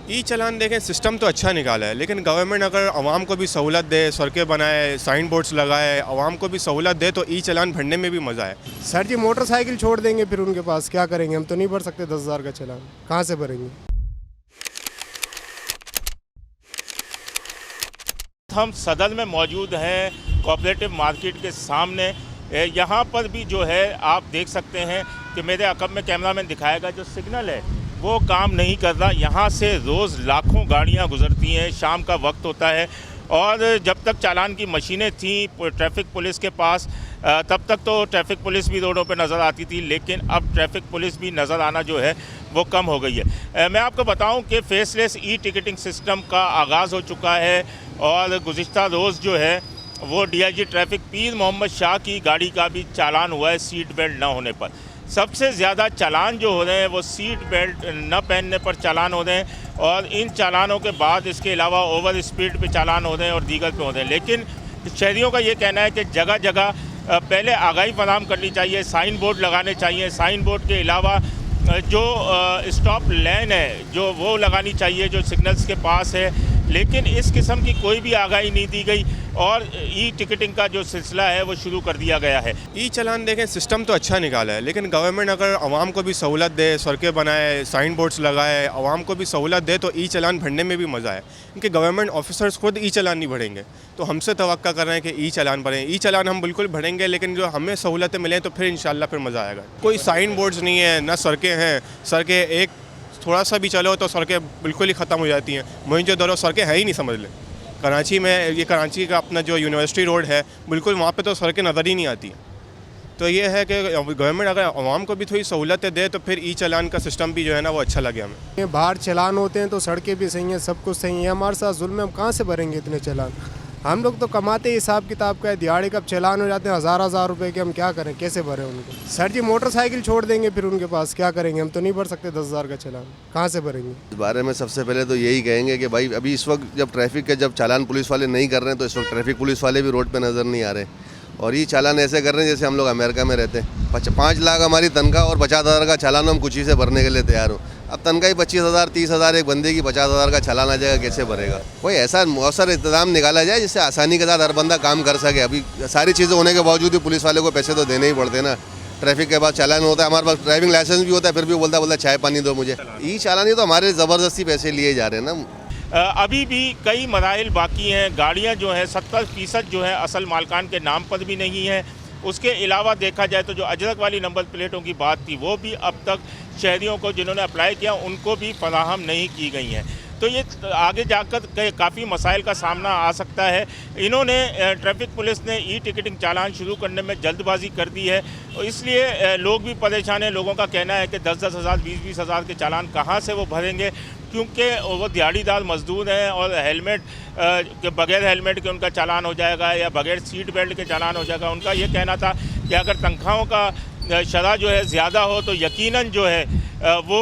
ई चालान देखें, सिस्टम तो अच्छा निकाला है, लेकिन गवर्नमेंट अगर आवाम को भी सहूलत दे, सड़कें बनाए, साइन बोर्ड्स लगाए, आवाम को भी सहूलत दे तो ई चालान भरने में भी मज़ा है। सर जी मोटरसाइकिल छोड़ देंगे फिर उनके पास क्या करेंगे? हम तो नहीं भर सकते 10,000 का चालान, कहाँ से भरेंगे? हम सदर में मौजूद हैं, कोऑपरेटिव मार्केट के सामने। यहाँ पर भी जो है आप देख सकते हैं कि मेरे अकब में कैमरामैन दिखाएगा, जो सिग्नल है वो काम नहीं कर रहा। यहाँ से रोज़ लाखों गाड़ियाँ गुजरती हैं, शाम का वक्त होता है और जब तक चालान की मशीनें थीं ट्रैफिक पुलिस के पास, तब तक तो ट्रैफिक पुलिस भी रोडों पर नज़र आती थी, लेकिन अब ट्रैफिक पुलिस भी नज़र आना जो है वो कम हो गई है। मैं आपको बताऊं कि फेसलेस ई टिकटिंग सिस्टम का आगाज़ हो चुका है और गुज़िश्ता रोज़ जो है वो डीआईजी ट्रैफिक पीर मोहम्मद शाह की गाड़ी का भी चालान हुआ है सीट बेल्ट न होने पर। सबसे ज़्यादा चालान जो हो रहे हैं वो सीट बेल्ट न पहनने पर चालान हो रहे हैं और इन चालानों के बाद इसके अलावा ओवर स्पीड पे चालान हो रहे हैं और दीगर पे हो रहे हैं। लेकिन शहरियों का ये कहना है कि जगह जगह पहले आगाही फराहम करनी चाहिए, साइन बोर्ड लगाने चाहिए, साइन बोर्ड के अलावा जो स्टॉप लेन है जो वो लगानी चाहिए जो सिग्नल्स के पास है, लेकिन इस किस्म की कोई भी आगाही नहीं दी गई और ई टिकटिंग का जो सिलसिला है वो शुरू कर दिया गया है। ई चालान देखें, सिस्टम तो अच्छा निकाला है, लेकिन गवर्नमेंट अगर आवाम को भी सहूलत दे, सड़कें बनाए, साइन बोर्ड्स लगाए, आवाम को भी सहूलत दे तो ई चालान भरने में भी मज़ा है। क्योंकि गवर्नमेंट ऑफिसर्स खुद ई चालान नहीं भरेंगे, तो हमसे तवक्का कर रहे हैं कि ई चालान भरें। ई चालान हम बिल्कुल भरेंगे, लेकिन जो हमें सहूलतें मिलें तो फिर इंशाल्लाह फिर मज़ा आएगा। कोई साइन बोर्ड्स नहीं है, ना सड़कें हैं, सड़कें एक थोड़ा सा भी चलो तो सड़कें बिल्कुल ही ख़त्म हो जाती हैं। मोइंजोदड़ो सड़कें है ही नहीं, समझ लें। कराची में ये कराची का अपना जो यूनिवर्सिटी रोड है, बिल्कुल वहाँ पे तो सड़कें नज़र ही नहीं आती हैं। तो ये है कि गवर्नमेंट अगर आवाम को भी थोड़ी सहूलतें दे तो फिर ई चालान का सिस्टम भी जो है ना वो अच्छा लगे हमें। ये बाहर चालान होते हैं तो सड़कें भी सही हैं, सब कुछ सही है, हमारे साथ जुल्म है, हम कहाँ से भरेंगे इतने चालान? हम लोग तो कमाते हिसाब किताब का है, दिहाड़ी कब चालान हो जाते हैं हज़ार रुपए के, हम क्या करें, कैसे भरें उनको? सर जी मोटरसाइकिल छोड़ देंगे फिर उनके पास क्या करेंगे? हम तो नहीं भर सकते 10,000 का चालान, कहाँ से भरेंगे? इस बारे में सबसे पहले तो यही कहेंगे कि भाई अभी इस वक्त जब ट्रैफिक के जब चालान पुलिस वाले नहीं कर रहे हैं तो इस वक्त ट्रैफिक पुलिस वाले भी रोड पे नज़र नहीं आ रहे और ये चालान ऐसे कर रहे हैं जैसे हम लोग अमेरिका में रहते हैं। 5 लाख हमारी तनख्वाह और 50,000 का चालान हम कुछ ही से भरने के लिए तैयार हो। अब तनख्वाह ही 25,000 30,000 एक बंदे की 50,000 का चालान आ जाएगा, कैसे भरेगा? कोई ऐसा मौसर इंतजाम निकाला जाए जिससे आसानी के साथ हर बंदा काम कर सके। अभी सारी चीज़ें होने के बावजूद भी पुलिस वाले को पैसे तो देने ही पड़ते ना। ट्रैफिक के बाद चालान होता है, हमारे पास ड्राइविंग लाइसेंस भी होता है, फिर भी बोलता चाय पानी दो मुझे। ई चालान ही तो हमारे ज़बरदस्ती पैसे लिए जा रहे हैं ना। अभी भी कई मराइल बाकी हैं। गाड़ियां जो हैं 70% जो है असल मालकान के नाम पर भी नहीं है। उसके अलावा देखा जाए तो जो अजरक वाली नंबर प्लेटों की बात थी वो भी अब तक शहरियों को जिन्होंने अप्लाई किया उनको भी फराहम नहीं की गई हैं। तो ये आगे जाकर काफ़ी मसाइल का सामना आ सकता है। इन्होंने ट्रैफिक पुलिस ने ई टिकटिंग चालान शुरू करने में जल्दबाजी कर दी है, इसलिए लोग भी परेशान हैं। लोगों का कहना है कि 10-10 हज़ार 20-20 हज़ार के चालान कहाँ से वो भरेंगे, क्योंकि वो दिहाड़ीदार मजदूर हैं और हेलमेट के बगैर हेलमेट के उनका चालान हो जाएगा या बगैर सीट बेल्ट के चालान हो जाएगा। उनका ये कहना था कि अगर तनख्वाहों का शरह जो है ज़्यादा हो तो यकीनन जो है वो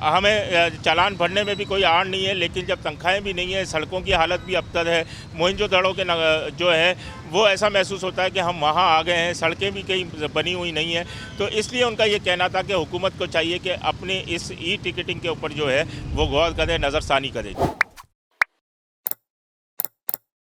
हमें चालान भरने में भी कोई आड़ नहीं है, लेकिन जब तनख्वाहें भी नहीं है, सड़कों की हालत भी अबतर है, मोइंजोदड़ो के जो है वो ऐसा महसूस होता है कि हम वहाँ आ गए हैं, सड़कें भी कहीं बनी हुई नहीं है। तो इसलिए उनका ये कहना था कि हुकूमत को चाहिए कि अपने इस ई टिकटिंग के ऊपर जो है वो गौर करे, नज़रसानी करे।